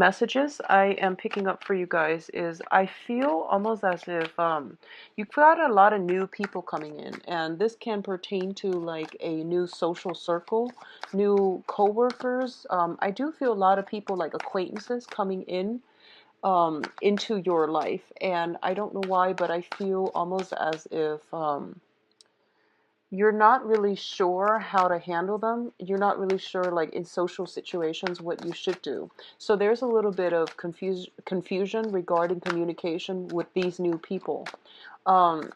messages I am picking up for you guys is I feel almost as if you've got a lot of new people coming in, and this can pertain to like a new social circle, new coworkers. I do feel a lot of people like acquaintances coming in into your life, and I don't know why, but I feel almost as if you're not really sure how to handle them. You're not really sure, like in social situations, what you should do. So there's a little bit of confusion regarding communication with these new people. Um,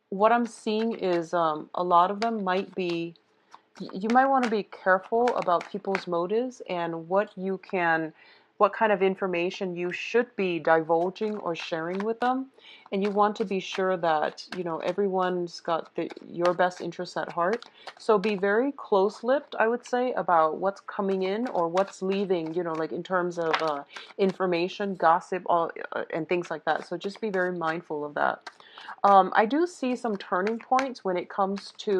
what I'm seeing is a lot of them might be, you might want to be careful about people's motives and what kind of information you should be divulging or sharing with them. And you want to be sure that, everyone's got your best interests at heart. So be very close-lipped, I would say, about what's coming in or what's leaving, like in terms of information, gossip, and things like that. So just be very mindful of that. I do see some turning points when it comes to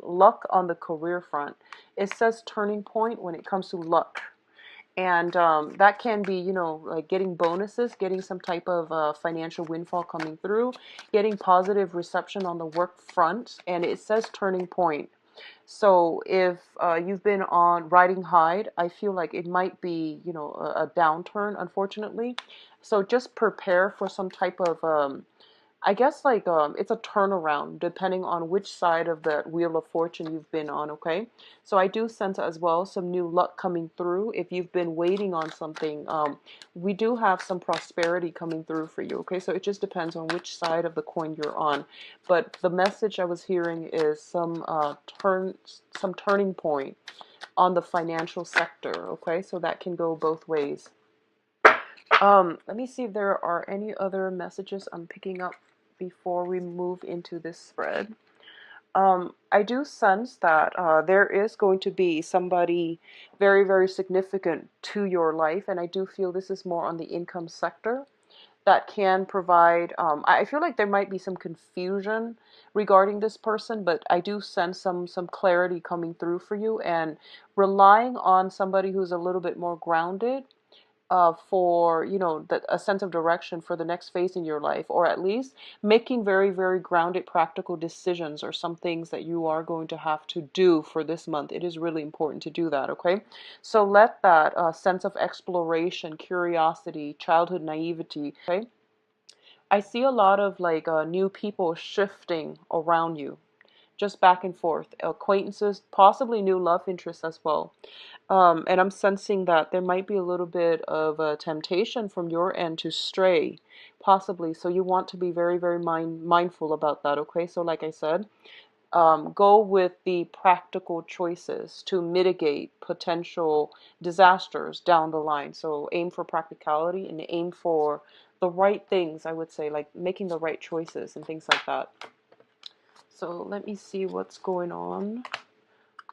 luck on the career front. It says turning point when it comes to luck. And that can be, like getting bonuses, getting some type of financial windfall coming through, getting positive reception on the work front. And it says turning point. So if you've been on riding high, I feel like it might be, a downturn, unfortunately. So just prepare for some type of I guess like it's a turnaround depending on which side of the wheel of fortune you've been on, okay? So I do sense as well some new luck coming through. If you've been waiting on something, we do have some prosperity coming through for you, okay? So it just depends on which side of the coin you're on. But the message I was hearing is some turning point on the financial sector, okay? So that can go both ways. Let me see if there are any other messages I'm picking up before we move into this spread. I do sense that there is going to be somebody very, very significant to your life, and I do feel this is more on the income sector that can provide. I feel like there might be some confusion regarding this person, but I do sense some clarity coming through for you, and relying on somebody who's a little bit more grounded for a sense of direction for the next phase in your life, or at least making very, very grounded practical decisions or some things that you are going to have to do for this month. It is really important to do that, okay? So let that sense of exploration, curiosity, childhood naivety, okay? I see a lot of like new people shifting around you, just back and forth, acquaintances, possibly new love interests as well. And I'm sensing that there might be a little bit of a temptation from your end to stray, possibly. So you want to be very, very mindful about that, okay? So like I said, go with the practical choices to mitigate potential disasters down the line. So aim for practicality and aim for the right things, I would say, like making the right choices and things like that. So let me see what's going on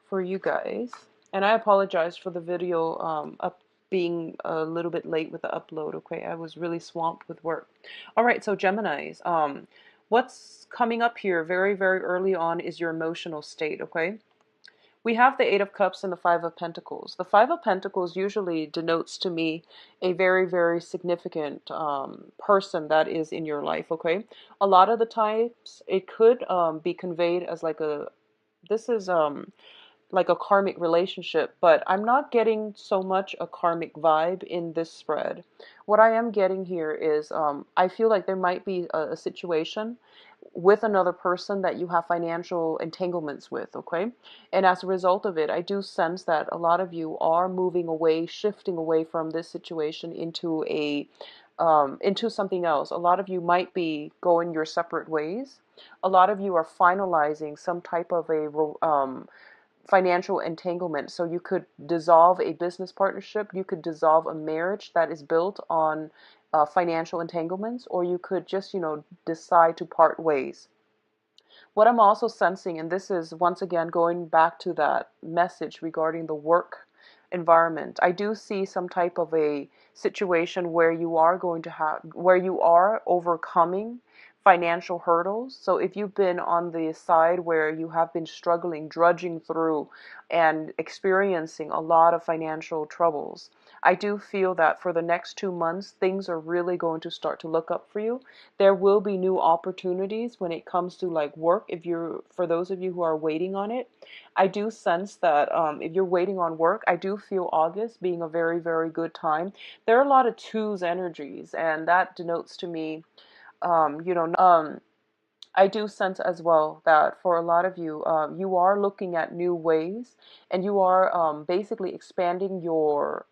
for you guys. And I apologize for the video up being a little bit late with the upload, okay? I was really swamped with work. All right, so Geminis, what's coming up here very, very early on is your emotional state, okay? We have the Eight of Cups and the Five of Pentacles. The Five of Pentacles usually denotes to me a very, very significant person that is in your life, okay? A lot of the times it could be conveyed as like this is like a karmic relationship, but I'm not getting so much a karmic vibe in this spread. What I am getting here is I feel like there might be a situation with another person that you have financial entanglements with, okay? And as a result of it, I do sense that a lot of you are moving away, shifting away from this situation into something else. A lot of you might be going your separate ways. A lot of you are finalizing some type of a financial entanglement. So you could dissolve a business partnership, you could dissolve a marriage that is built on financial entanglements, or you could just, decide to part ways. What I'm also sensing, and this is once again going back to that message regarding the work environment, I do see some type of a situation where where you are overcoming financial hurdles. So if you've been on the side where you have been struggling, drudging through and experiencing a lot of financial troubles, I do feel that for the next 2 months, things are really going to start to look up for you. There will be new opportunities when it comes to like work. For those of you who are waiting on it, I do sense that if you're waiting on work, I do feel August being a very, very good time. There are a lot of twos energies, and that denotes to me, I do sense as well that for a lot of you, you are looking at new ways, and you are basically expanding your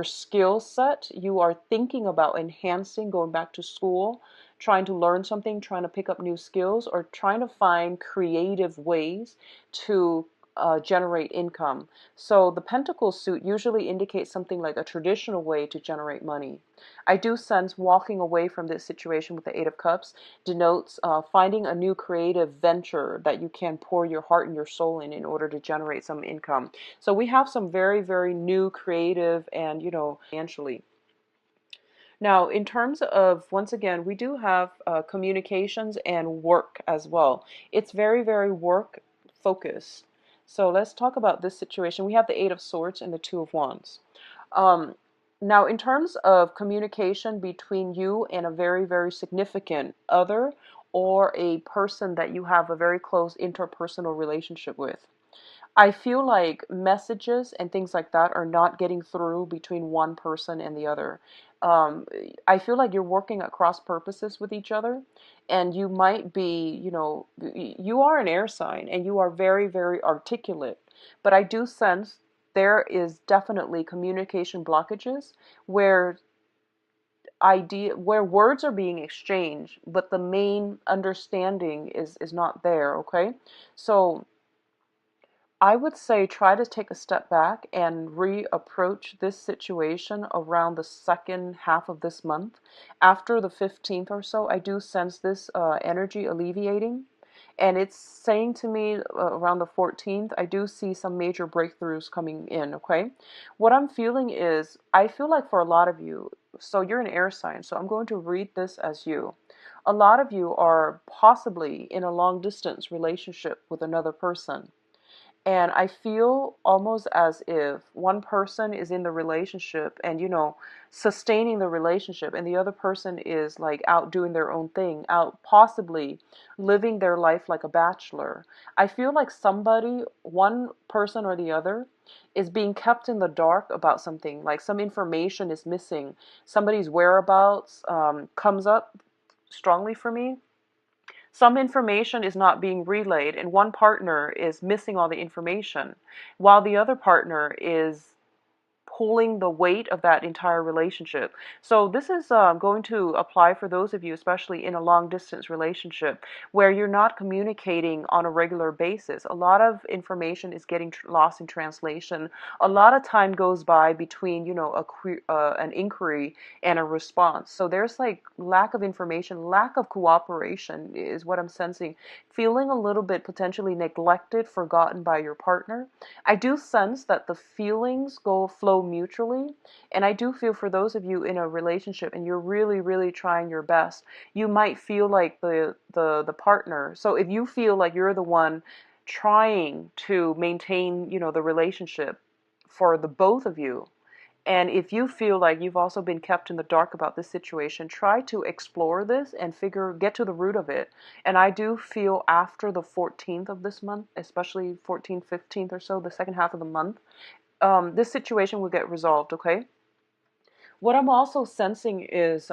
skill set. You are thinking about enhancing, going back to school, trying to learn something, trying to pick up new skills, or trying to find creative ways to generate income. So the pentacle suit usually indicates something like a traditional way to generate money. I do sense walking away from this situation with the Eight of Cups denotes finding a new creative venture that you can pour your heart and your soul in order to generate some income. So we have some very, very new creative and, financially. Now, in terms of, once again, we do have communications and work as well. It's very, very work focused. So let's talk about this situation. We have the Eight of Swords and the Two of Wands. Um, Now, in terms of communication between you and a very, very significant other or a person that you have a very close interpersonal relationship with, I feel like messages and things like that are not getting through between one person and the other. Um, I feel like you're working at cross purposes with each other, and you might be, you are an air sign and you are very, very articulate. But I do sense there is definitely communication blockages where where words are being exchanged, but the main understanding is not there, okay? So I would say try to take a step back and reapproach this situation around the second half of this month. After the 15th or so, I do sense this energy alleviating. And it's saying to me around the 14th, I do see some major breakthroughs coming in, okay? What I'm feeling is, I feel like for a lot of you, so you're an air sign, so I'm going to read this as you. A lot of you are possibly in a long distance relationship with another person. And I feel almost as if one person is in the relationship and, sustaining the relationship, and the other person is like out doing their own thing, out possibly living their life like a bachelor. I feel like somebody, one person or the other, is being kept in the dark about something, like some information is missing. Somebody's whereabouts comes up strongly for me. Some information is not being relayed, and one partner is missing all the information, while the other partner is pulling the weight of that entire relationship. So this is going to apply for those of you, especially in a long distance relationship, where you're not communicating on a regular basis. A lot of information is getting lost in translation. A lot of time goes by between, an inquiry and a response. So there's like lack of information, lack of cooperation is what I'm sensing. Feeling a little bit potentially neglected, forgotten by your partner. I do sense that the feelings flow mutually, and I do feel for those of you in a relationship and you're really, really trying your best, you might feel like the partner. So if you feel like you're the one trying to maintain, the relationship for the both of you, and if you feel like you've also been kept in the dark about this situation, try to explore this and get to the root of it. And I do feel after the 14th of this month, especially 14th, 15th or so, the second half of the month, this situation will get resolved, okay? What I'm also sensing is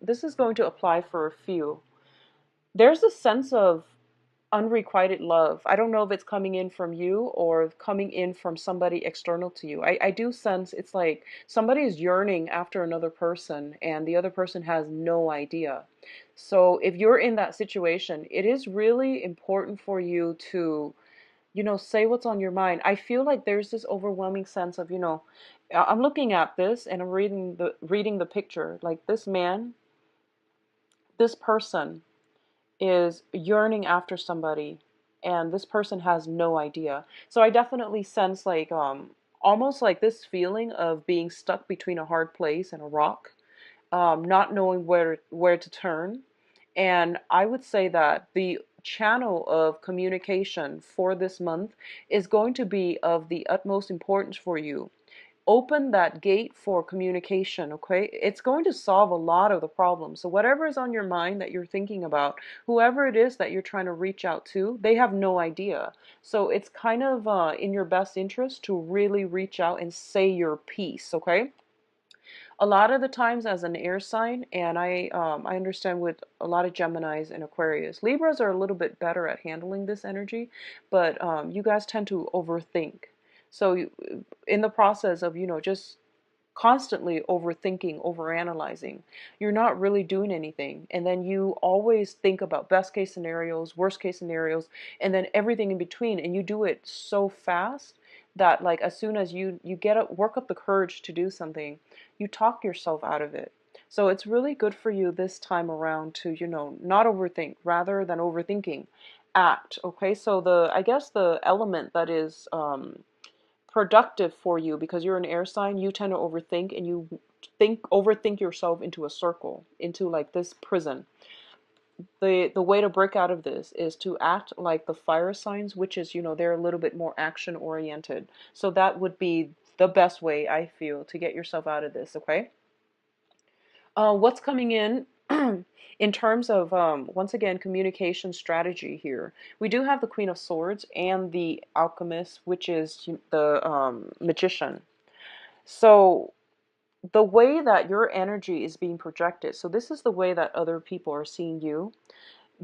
this is going to apply for a few. There's a sense of unrequited love. I don't know if it's coming in from you or coming in from somebody external to you. I do sense it's like somebody is yearning after another person and the other person has no idea. So if you're in that situation, it is really important for you to, say what's on your mind. I feel like there's this overwhelming sense of, I'm looking at this and I'm reading the picture. Like this man, this person is yearning after somebody and this person has no idea. So I definitely sense like almost like this feeling of being stuck between a hard place and a rock, not knowing where to turn. And I would say that the channel of communication for this month is going to be of the utmost importance for you. open that gate for communication, okay? It's going to solve a lot of the problems. So whatever is on your mind that you're thinking about, whoever it is that you're trying to reach out to, they have no idea. So it's kind of in your best interest to really reach out and say your piece, okay? A lot of the times as an air sign, and I understand with a lot of Geminis and Aquarius, Libras are a little bit better at handling this energy, but you guys tend to overthink. So in the process of, just constantly overthinking, overanalyzing, you're not really doing anything. And then you always think about best case scenarios, worst case scenarios, and then everything in between. And you do it so fast that like as soon as you get up, work up the courage to do something, you talk yourself out of it. So it's really good for you this time around to, not overthink rather than overthinking. Act. Okay. So I guess the element that is productive for you, because you're an air sign, you tend to overthink, and you overthink yourself into a circle, into like this prison. The way to break out of this is to act like the fire signs, which is, they're a little bit more action oriented. So that would be the best way, I feel, to get yourself out of this. Okay. What's coming in in terms of, once again, communication strategy here? We do have the Queen of Swords and the Alchemist, which is the Magician. So the way that your energy is being projected, so this is the way that other people are seeing you.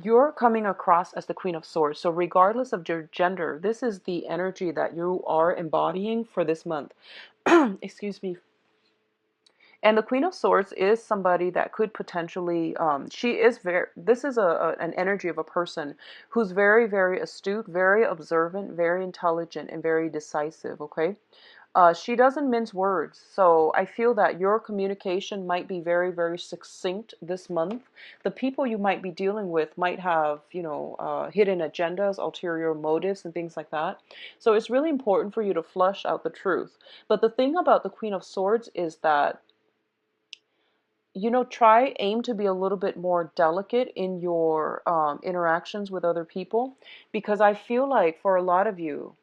You're coming across as the Queen of Swords. So regardless of your gender, this is the energy that you are embodying for this month. Excuse me. And the Queen of Swords is somebody that could potentially, she is very, this is an energy of a person who's very, very astute, very observant, very intelligent, and very decisive, okay? She doesn't mince words. So I feel that your communication might be very, very succinct this month. The people you might be dealing with might have, hidden agendas, ulterior motives, and things like that. So it's really important for you to flush out the truth. But the thing about the Queen of Swords is that, aim to be a little bit more delicate in your interactions with other people, because I feel like for a lot of you,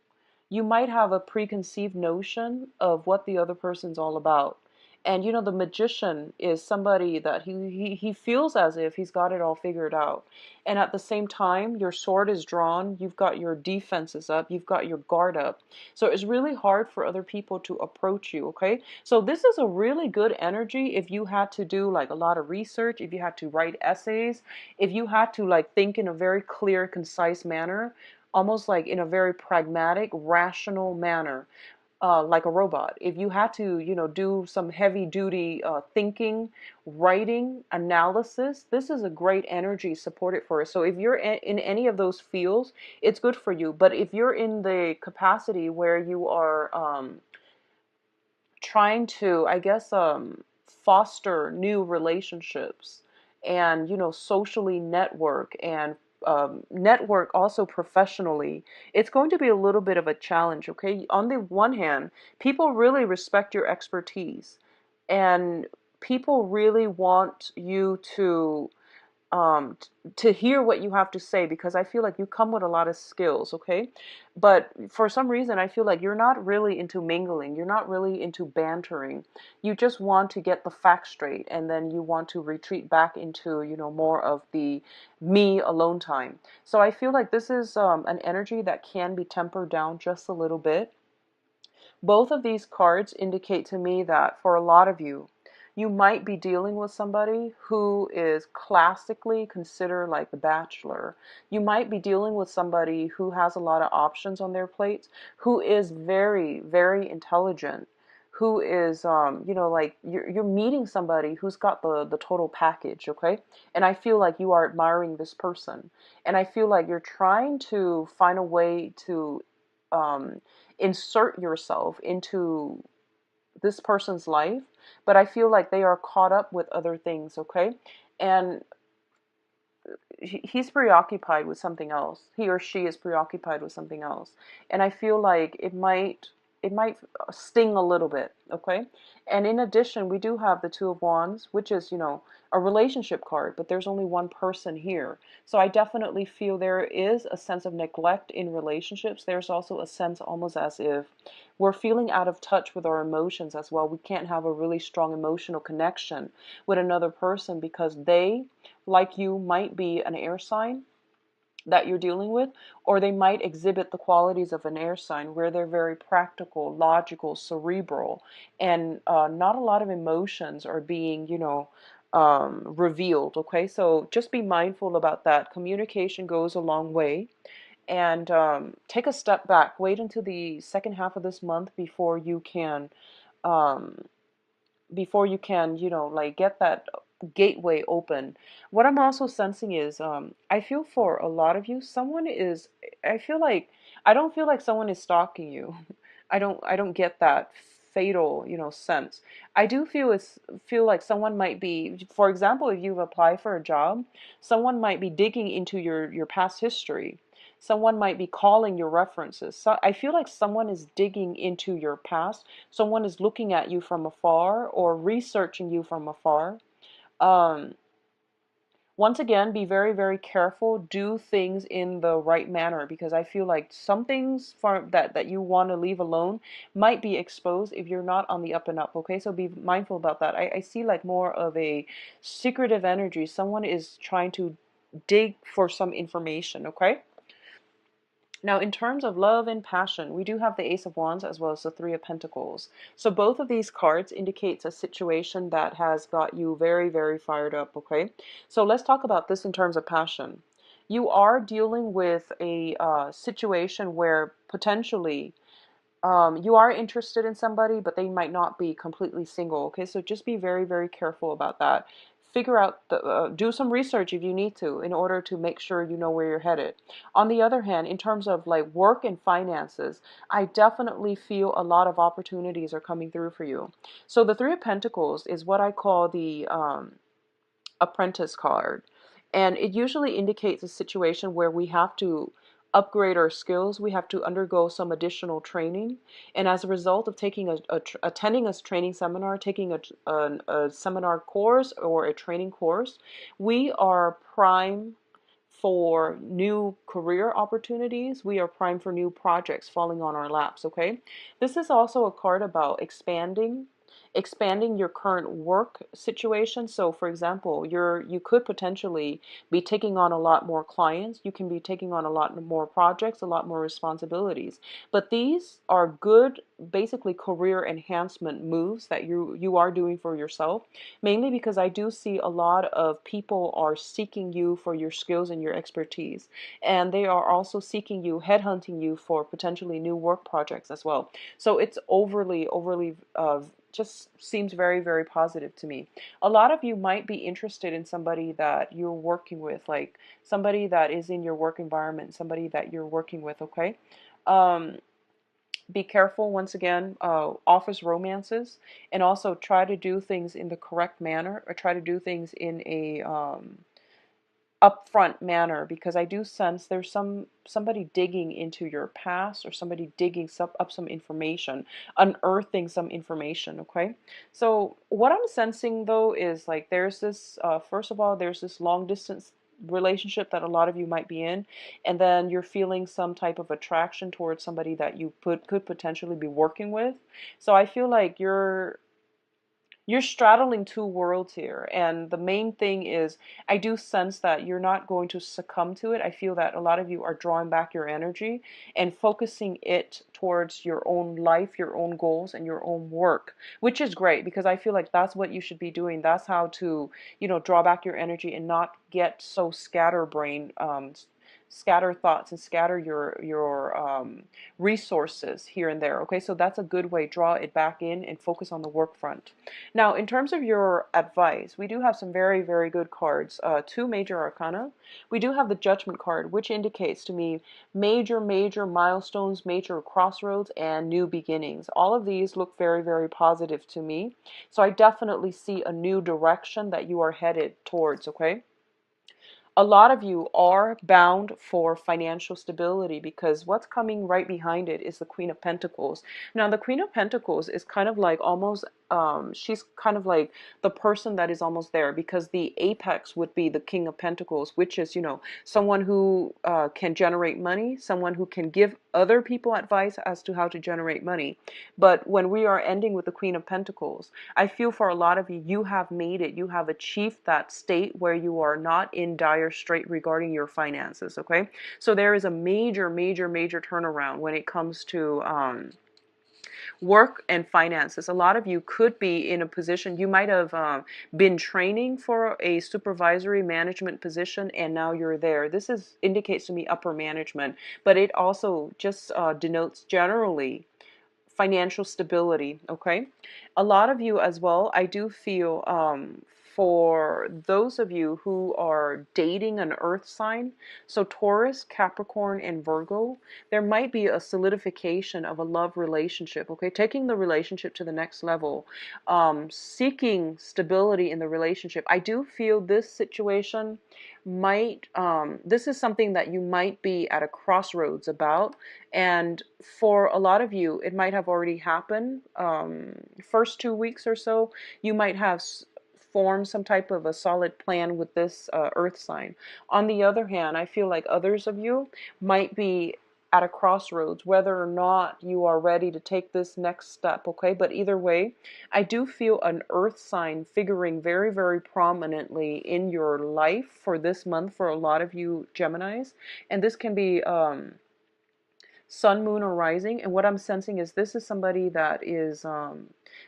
you might have a preconceived notion of what the other person's all about. And the magician is somebody that he feels as if he's got it all figured out. And at the same time, your sword is drawn, you've got your defenses up, you've got your guard up. So it's really hard for other people to approach you, okay? So this is a really good energy if you had to do like a lot of research, if you had to write essays, if you had to like think in a very clear, concise manner, almost like in a very pragmatic, rational manner, like a robot. If you had to, do some heavy duty thinking, writing, analysis, this is a great energy supported for it. So if you're in any of those fields, it's good for you. But if you're in the capacity where you are trying to, I guess, foster new relationships and, socially network and network also professionally, it's going to be a little bit of a challenge, okay? On the one hand, people really respect your expertise, and people really want you to hear what you have to say, because I feel like you come with a lot of skills, okay? But for some reason, I feel like you're not really into mingling. You're not really into bantering. You just want to get the facts straight, and then you want to retreat back into, more of the me alone time. So I feel like this is an energy that can be tempered down just a little bit. Both of these cards indicate to me that for a lot of you, you might be dealing with somebody who is classically considered like the bachelor. You might be dealing with somebody who has a lot of options on their plates, who is very, very intelligent, who is, like you're meeting somebody who's got the total package, okay? And I feel like you are admiring this person. And I feel like you're trying to find a way to insert yourself into this person's life, but I feel like they are caught up with other things, okay? And he's preoccupied with something else. He or she is preoccupied with something else. And I feel like it might sting a little bit, okay? And in addition, we do have the Two of Wands, which is, a relationship card, but there's only one person here. So I definitely feel there is a sense of neglect in relationships. There's also a sense almost as if we're feeling out of touch with our emotions as well. We can't have a really strong emotional connection with another person because they, like you, might be an air sign that you're dealing with, or they might exhibit the qualities of an air sign where they're very practical, logical, cerebral, and not a lot of emotions are being, revealed. Okay, so just be mindful about that. Communication goes a long way. And take a step back. Wait until the second half of this month um, before you can, like get that gateway open. What I'm also sensing is, I feel for a lot of you, I feel like, I don't feel like someone is stalking you. I don't get that fatal, sense. I do feel like someone might be, for example, if you've applied for a job, someone might be digging into your past history. Someone might be calling your references. So I feel like someone is digging into your past. Someone is looking at you from afar or researching you from afar. Um, Once again, be very, very careful. Do things in the right manner because I feel like some things that you want to leave alone might be exposed if you're not on the up and up. Okay, so be mindful about that. I see like more of a secretive energy. Someone is trying to dig for some information. Okay. Now, in terms of love and passion, we do have the Ace of Wands as well as the Three of Pentacles. So both of these cards indicates a situation that has got you very, very fired up, okay? So let's talk about this in terms of passion. You are dealing with a situation where potentially you are interested in somebody, but they might not be completely single. Okay, so just be very, very careful about that. Figure out do some research if you need to in order to make sure you know where you're headed. On the other hand, in terms of like work and finances, I definitely feel a lot of opportunities are coming through for you. So the Three of Pentacles is what I call the apprentice card. And it usually indicates a situation where we have to upgrade our skills. We have to undergo some additional training. And as a result of taking attending a training seminar, taking a seminar course or a training course, we are prime for new career opportunities. We are primed for new projects falling on our laps, okay? This is also a card about expanding your current work situation. So for example, you could potentially be taking on a lot more clients, you can be taking on a lot more projects, a lot more responsibilities. But these are good basically career enhancement moves that you are doing for yourself, mainly because I do see a lot of people are seeking you for your skills and your expertise, and they are also seeking you, headhunting you for potentially new work projects as well. So it's overly just seems very, very positive to me. A lot of you might be interested in somebody that you're working with, like somebody that is in your work environment, somebody that you're working with, okay? Um, be careful, once again, office romances, and also try to do things in the correct manner, or try to do things in a upfront manner, because I do sense there's somebody digging into your past, or somebody digging up some information, unearthing some information. Okay, so what I'm sensing though is like there's this first of all, there's this long distance relationship that a lot of you might be in, and then you're feeling some type of attraction towards somebody that you could potentially be working with. So I feel like you're straddling two worlds here, and the main thing is I do sense that you're not going to succumb to it. I feel that a lot of you are drawing back your energy and focusing it towards your own life, your own goals, and your own work, which is great, because I feel like that's what you should be doing. That's how to, draw back your energy and not get so scatterbrained, scatter thoughts and scatter your resources here and there. Okay, so that's a good way. Draw it back in and focus on the work front. Now, in terms of your advice, we do have some very, very good cards. Two major arcana. We do have the Judgment card, which indicates to me major milestones, major crossroads, and new beginnings. All of these look very, very positive to me. So I definitely see a new direction that you are headed towards, okay? A lot of you are bound for financial stability because what's coming right behind it is the Queen of Pentacles. Now, the Queen of Pentacles is kind of like almost, she's kind of like the person that is almost there, because the apex would be the King of Pentacles, which is, you know, someone who can generate money, someone who can give other people advice as to how to generate money. But when we are ending with the Queen of Pentacles, I feel for a lot of you, you have made it. You have achieved that state where you are not in dire strait regarding your finances, okay? So there is a major, major, major turnaround when it comes to work and finances. A lot of you could be in a position, you might have been training for a supervisory management position and now you're there. This is indicates to me upper management, but it also just denotes generally financial stability, okay? A lot of you as well, I do feel for those of you who are dating an earth sign, so Taurus, Capricorn, and Virgo, there might be a solidification of a love relationship, okay? Taking the relationship to the next level, seeking stability in the relationship. I do feel this situation might, this is something that you might be at a crossroads about. And for a lot of you, it might have already happened. First 2 weeks or so, you might have formed some type of a solid plan with this earth sign. On the other hand, I feel like others of you might be at a crossroads, whether or not you are ready to take this next step, okay? But either way, I do feel an earth sign figuring very, very prominently in your life for this month for a lot of you Geminis. And this can be sun, moon, or rising. And what I'm sensing is this is somebody that is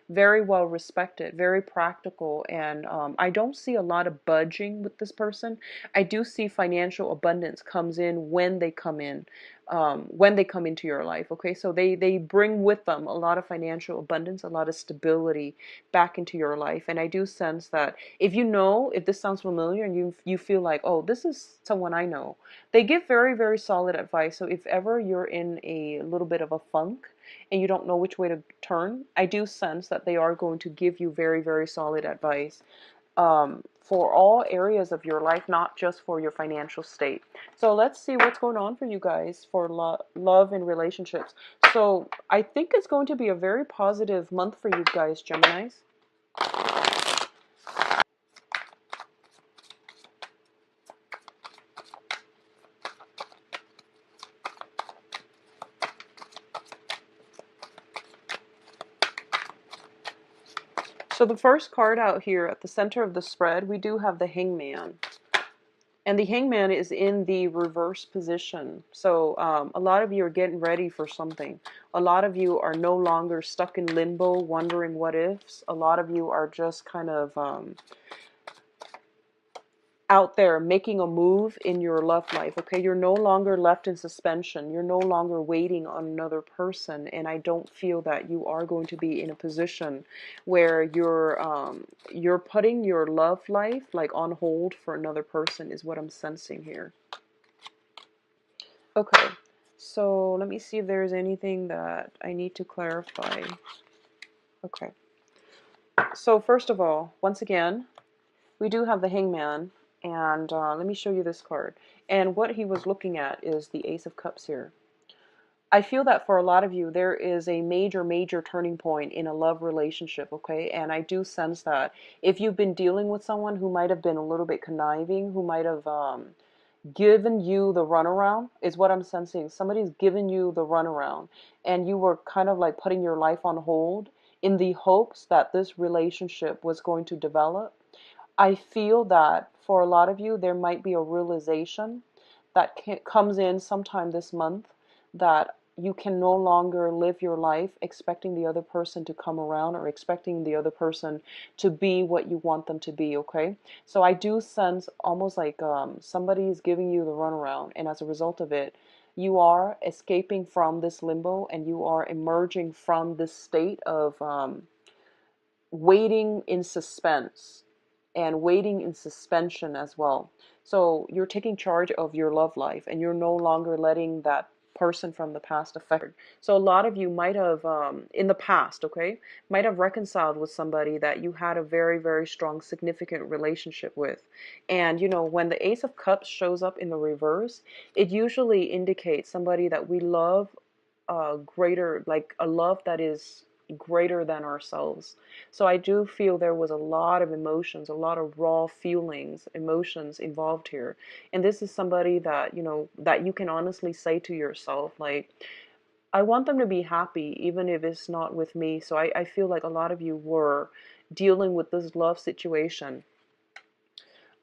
very well respected, very practical, and I don't see a lot of budging with this person. I do see financial abundance comes in when they come in, when they come into your life. Okay, so they bring with them a lot of financial abundance, a lot of stability back into your life. And I do sense that if you know, if this sounds familiar and you feel like, oh, this is someone I know, they give very, very solid advice. So if ever you're in a little bit of a funk and you don't know which way to turn, I do sense that they are going to give you very, very solid advice for all areas of your life, not just for your financial state. So let's see what's going on for you guys for love and relationships. So I think it's going to be a very positive month for you guys, Geminis. So the first card out here at the center of the spread, we do have the Hangman. And the Hangman is in the reverse position. So a lot of you are getting ready for something. A lot of you are no longer stuck in limbo, wondering what ifs. A lot of you are just kind of out there making a move in your love life, okay? You're no longer left in suspension. You're no longer waiting on another person, and I don't feel that you are going to be in a position where you're putting your love life like on hold for another person is what I'm sensing here. Okay, so let me see if there's anything that I need to clarify. Okay, so first of all, once again, we do have the Hangman, and let me show you this card. And what he was looking at is the Ace of Cups here. I feel that for a lot of you, there is a major, major turning point in a love relationship, okay? And I do sense that if you've been dealing with someone who might have been a little bit conniving, who might have given you the runaround, is what I'm sensing. Somebody's given you the runaround, and you were kind of like putting your life on hold in the hopes that this relationship was going to develop. I feel that for a lot of you, there might be a realization that comes in sometime this month that you can no longer live your life expecting the other person to come around or expecting the other person to be what you want them to be, okay? So I do sense almost like somebody is giving you the runaround, and as a result of it, you are escaping from this limbo and you are emerging from this state of waiting in suspense and waiting in suspension as well. So you're taking charge of your love life and you're no longer letting that person from the past affected. So a lot of you might have, in the past, okay, might have reconciled with somebody that you had a very, very strong, significant relationship with. And, you know, when the Ace of Cups shows up in the reverse, it usually indicates somebody that we love greater, like a love that is greater than ourselves. So I do feel there was a lot of emotions, a lot of raw feelings, emotions involved here. And this is somebody that, you know, that you can honestly say to yourself, like, I want them to be happy, even if it's not with me. So I feel like a lot of you were dealing with this love situation.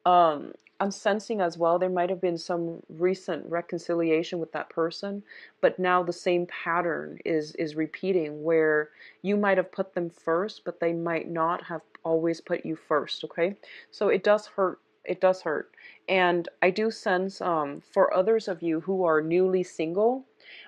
um, I'm sensing as well there might have been some recent reconciliation with that person, but now the same pattern is repeating where you might have put them first, but they might not have always put you first, okay? So it does hurt. It does hurt. And I do sense for others of you who are newly single,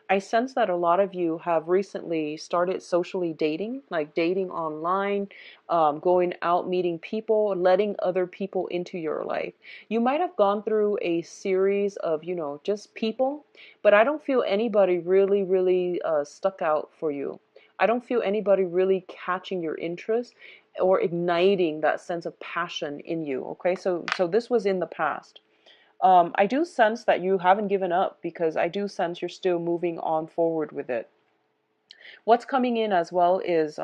I sense that a lot of you have recently started socially dating, like dating online, going out, meeting people, letting other people into your life. You might have gone through a series of, you know, just people, but I don't feel anybody really, really stuck out for you. I don't feel anybody really catching your interest or igniting that sense of passion in you. Okay, so this was in the past. I do sense that you haven't given up because I do sense you're still moving on forward with it. What's coming in as well is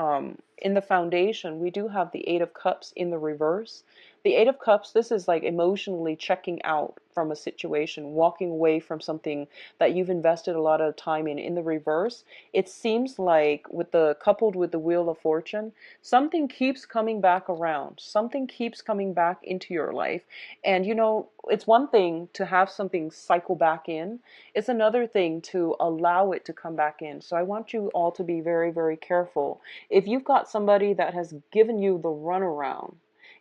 in the foundation, we do have the Eight of Cups in the reverse. The Eight of Cups, this is like emotionally checking out from a situation, walking away from something that you've invested a lot of time in. In the reverse, it seems like with the coupled with the Wheel of Fortune, something keeps coming back around. Something keeps coming back into your life. And you know, it's one thing to have something cycle back in. It's another thing to allow it to come back in. So I want you all to be very, very careful. If you've got somebody that has given you the runaround,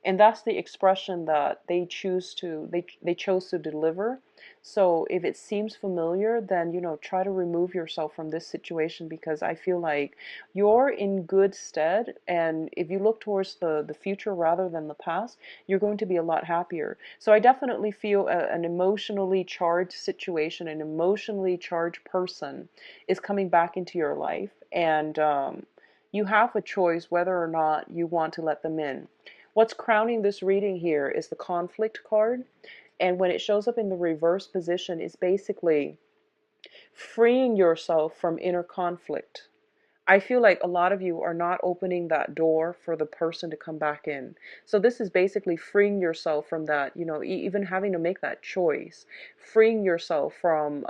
and that's the expression that they chose to deliver. So if it seems familiar, then you know, try to remove yourself from this situation, because I feel like you're in good stead, and if you look towards the future rather than the past, you're going to be a lot happier. So I definitely feel an emotionally charged situation, an emotionally charged person is coming back into your life, and you have a choice whether or not you want to let them in. What's crowning this reading here is the conflict card. And when it shows up in the reverse position, it's basically freeing yourself from inner conflict. I feel like a lot of you are not opening that door for the person to come back in. So this is basically freeing yourself from that, you know, even having to make that choice, freeing yourself from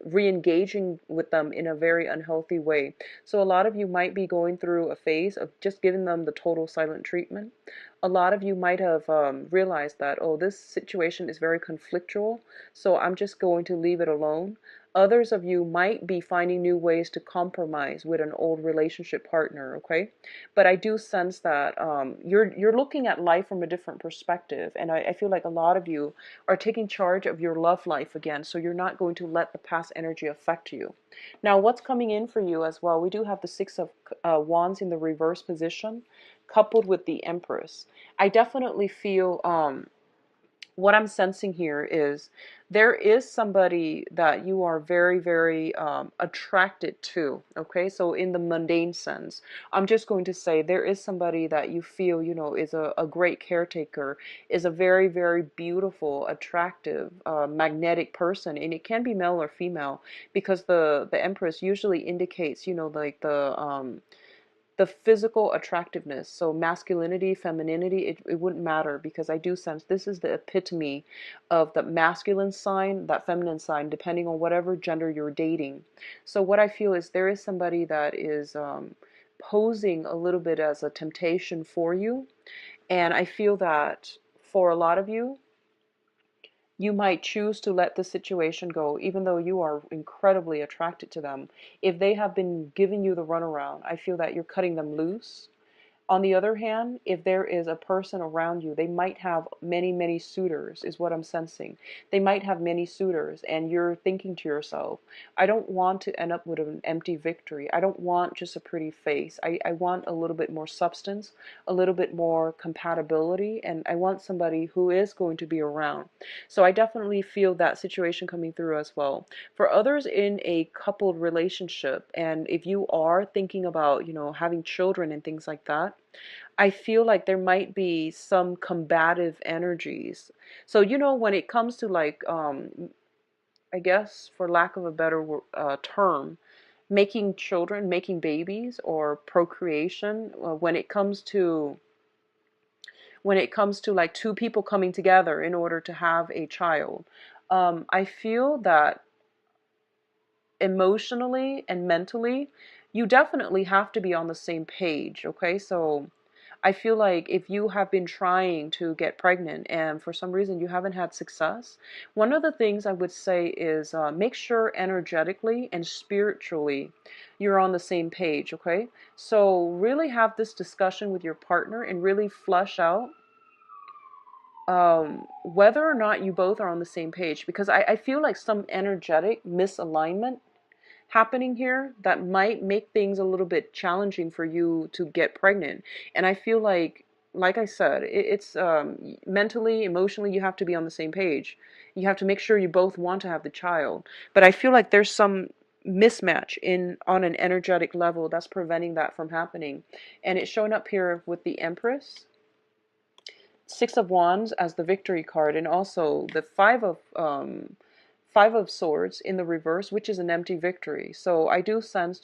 re-engaging with them in a very unhealthy way. So a lot of you might be going through a phase of just giving them the total silent treatment. A lot of you might have realized that, oh, this situation is very conflictual, so I'm just going to leave it alone. Others of you might be finding new ways to compromise with an old relationship partner, okay? But I do sense that you're looking at life from a different perspective, and I feel like a lot of you are taking charge of your love life again, so you're not going to let the past energy affect you. Now, what's coming in for you as well? We do have the Six of Wands in the reverse position, coupled with the Empress. I definitely feel what I'm sensing here is there is somebody that you are very, very attracted to. Okay, so in the mundane sense, I'm just going to say there is somebody that you feel, you know, is a great caretaker, is a very, very beautiful, attractive, magnetic person, and it can be male or female, because the Empress usually indicates, you know, like the physical attractiveness. So masculinity, femininity, it wouldn't matter, because I do sense this is the epitome of the masculine sign, that feminine sign, depending on whatever gender you're dating. So what I feel is there is somebody that is posing a little bit as a temptation for you. And I feel that for a lot of you, you might choose to let the situation go, even though you are incredibly attracted to them. If they have been giving you the runaround, I feel that you're cutting them loose. On the other hand, if there is a person around you, they might have many, many suitors, is what I'm sensing. They might have many suitors, and you're thinking to yourself, I don't want to end up with an empty victory. I don't want just a pretty face. I want a little bit more substance, a little bit more compatibility, and I want somebody who is going to be around. So I definitely feel that situation coming through as well. For others in a coupled relationship, and if you are thinking about, having children and things like that, I feel like there might be some combative energies. So, when it comes to like, I guess for lack of a better term, making children, making babies, or procreation, when it comes to like two people coming together in order to have a child, I feel that emotionally and mentally, you definitely have to be on the same page, okay? So I feel like if you have been trying to get pregnant and for some reason you haven't had success, one of the things I would say is make sure energetically and spiritually you're on the same page, okay? So really have this discussion with your partner and really flush out whether or not you both are on the same page, because I feel like some energetic misalignment happening here that might make things a little bit challenging for you to get pregnant. And I feel like I said, it's mentally, emotionally, you have to be on the same page. You have to make sure you both want to have the child. But I feel like there's some mismatch on an energetic level that's preventing that from happening. And it's showing up here with the Empress, Six of Wands as the victory card, and also the Five of Swords in the reverse, which is an empty victory. So I do sense,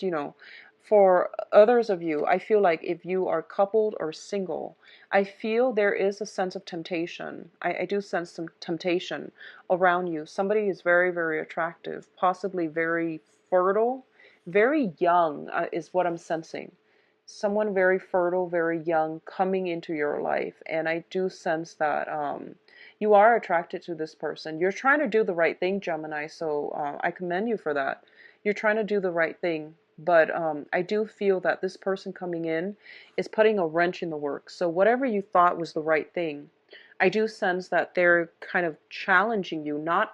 for others of you, I feel like if you are coupled or single, I feel there is a sense of temptation. I do sense some temptation around you. Somebody is very, very attractive, possibly very fertile, very young, is what I'm sensing. Someone very fertile, very young coming into your life. And I do sense that you are attracted to this person. You're trying to do the right thing, Gemini, so I commend you for that. You're trying to do the right thing. But I do feel that this person coming in is putting a wrench in the works. So whatever you thought was the right thing, I do sense that they're kind of challenging you, not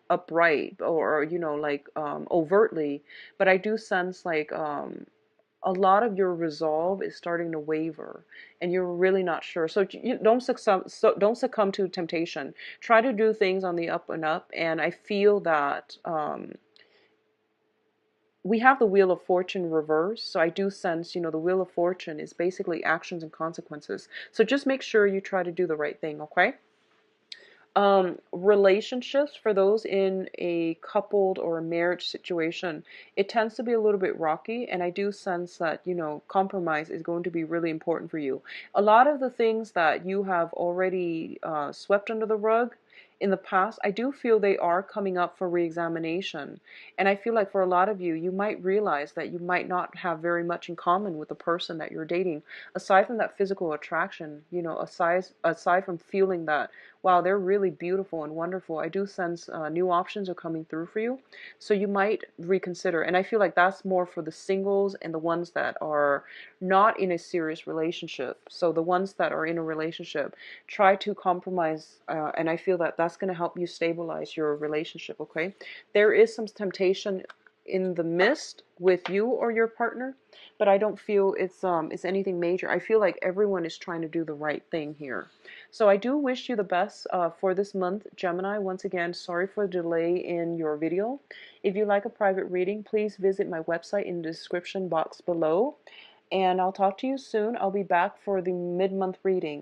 upright or like overtly, but I do sense like a lot of your resolve is starting to waver and you're really not sure. So you don't succumb to temptation. Try to do things on the up and up. And I feel that we have the Wheel of Fortune reversed. So I do sense, the Wheel of Fortune is basically actions and consequences. So just make sure you try to do the right thing, okay? Relationships, for those in a coupled or a marriage situation, it tends to be a little bit rocky, and I do sense that, compromise is going to be really important for you. A lot of the things that you have already swept under the rug in the past, I do feel they are coming up for re-examination. And I feel like for a lot of you, you might realize that you might not have very much in common with the person that you're dating, aside from that physical attraction, aside from feeling that, wow, they're really beautiful and wonderful. I do sense new options are coming through for you. So you might reconsider. And I feel like that's more for the singles and the ones that are not in a serious relationship. So the ones that are in a relationship, try to compromise. And I feel that that's going to help you stabilize your relationship, okay? There is some temptation in the midst with you or your partner, but I don't feel it's anything major. I feel like everyone is trying to do the right thing here. So I do wish you the best for this month, Gemini. Once again, sorry for the delay in your video. If you like a private reading, please visit my website in the description box below. And I'll talk to you soon. I'll be back for the mid-month reading.